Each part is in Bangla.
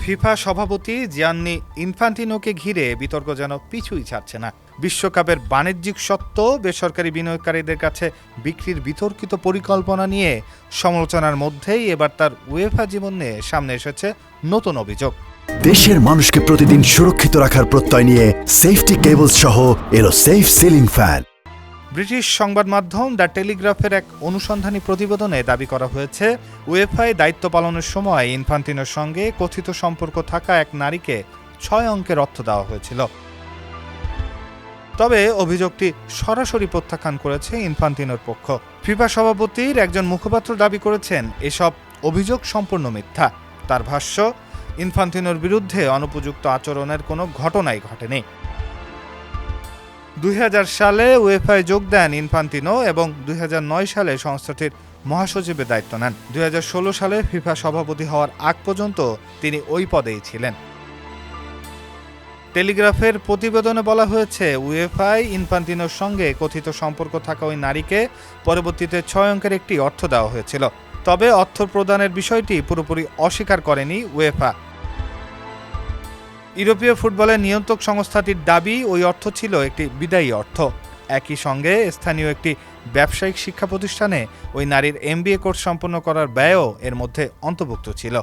ফিফা সভাপতি জিয়ান্নি ইনফান্টিনোকে ঘিরে বিতর্ক যেন পিছুই ছাড়ছে না। বিশ্বকাপের বাণিজ্যিক স্বত্ব বেসরকারি বিনিয়োগকারীদের কাছে বিক্রির বিতর্কিত পরিকল্পনা নিয়ে সমালোচনার মধ্যেই এবার তার উয়েফা জীবন নিয়ে সামনে এসেছে নতুন অভিযোগ। দেশের মানুষকে প্রতিদিন সুরক্ষিত রাখার প্রত্যয় নিয়ে সেফটি কেবলস সহ এলো সেফ সিলিং ফ্যান। ব্রিটিশ সংবাদ মাধ্যম দ্য টেলিগ্রাফের এক অনুসন্ধানী প্রতিবেদনে দাবি করা হয়েছে, উয়েফায় দায়িত্ব পালনের সময় ইনফান্টিনোর সঙ্গে কথিত সম্পর্ক থাকা এক নারীকে 6 অঙ্কের অর্থ দেওয়া হয়েছিল। তবে অভিযোগটি সরাসরি প্রত্যাখ্যান করেছে ইনফান্টিনোর পক্ষ। ফিফা সভাপতির একজন মুখপাত্র দাবি করেছেন, এসব অভিযোগ সম্পূর্ণ মিথ্যা। তার ভাষ্য, ইনফান্টিনোর বিরুদ্ধে অনুপযুক্ত আচরণের কোনো ঘটনাই ঘটেনি। 2000 সালে উয়েফায় যোগ দেন ইনফান্টিনো এবং 2009 সালে সংস্থাটির মহাসচিবের দায়িত্ব নেন। 2016 সালে ফিফা সভাপতি হওয়ার আগ পর্যন্ত তিনি ওই পদেই ছিলেন। টেলিগ্রাফের প্রতিবেদনে বলা হয়েছে, উয়েফায় ইনফান্টিনোর সঙ্গে কথিত সম্পর্ক থাকা ওই নারীকে পরবর্তীতে 6 অঙ্কের একটি অর্থ দেওয়া হয়েছিল। তবে অর্থ প্রদানের বিষয়টি পুরোপুরি অস্বীকার করেনি উয়েফা। ইউরোপীয় ফুটবলের নিয়ন্ত্রক সংস্থাটির দাবি, ওই অর্থ ছিল একটি বিদায়ী অর্থ। একই সঙ্গে স্থানীয় একটি ব্যবসায়িক শিক্ষা প্রতিষ্ঠানে ওই নারীর MBA কোর্স সম্পন্ন করার ব্যয়ও এর মধ্যে অন্তর্ভুক্ত ছিল।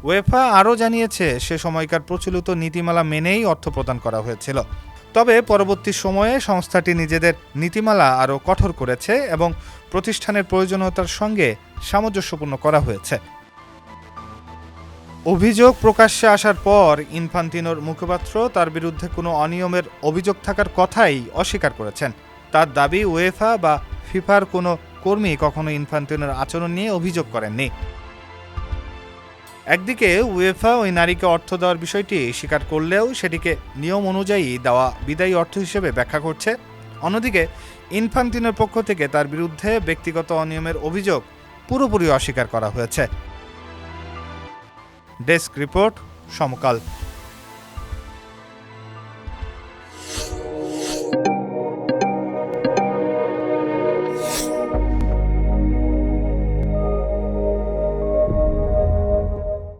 উয়েফা আরও জানিয়েছে, সে সময়কার প্রচলিত নীতিমালা মেনেই অর্থ প্রদান করা হয়েছিল। তবে পরবর্তী সময়ে সংস্থাটি নিজেদের নীতিমালা আরও কঠোর করেছে এবং প্রতিষ্ঠানের প্রয়োজনীয়তার সঙ্গে সামঞ্জস্যপূর্ণ করা হয়েছে। অভিযোগ প্রকাশ্যে আসার পর ইনফান্টিনোর মুখপাত্র তার বিরুদ্ধে কোনো অনিয়মের অভিযোগ থাকার কথাই অস্বীকার করেছেন। তার দাবি, উয়েফা বা ফিফার কোনো কর্মী কখনো ইনফান্টিনোর আচরণ নিয়ে অভিযোগ করেননি। একদিকে উয়েফা ওই নারীকে অর্থ দেওয়ার বিষয়টি স্বীকার করলেও সেটিকে নিয়ম অনুযায়ী দেওয়া বিদায়ী অর্থ হিসেবে ব্যাখ্যা করছে। অন্যদিকে ইনফান্টিনোর পক্ষ থেকে তার বিরুদ্ধে ব্যক্তিগত অনিয়মের অভিযোগ পুরোপুরি অস্বীকার করা হয়েছে। ডেস্ক রিপোর্ট, সমকাল।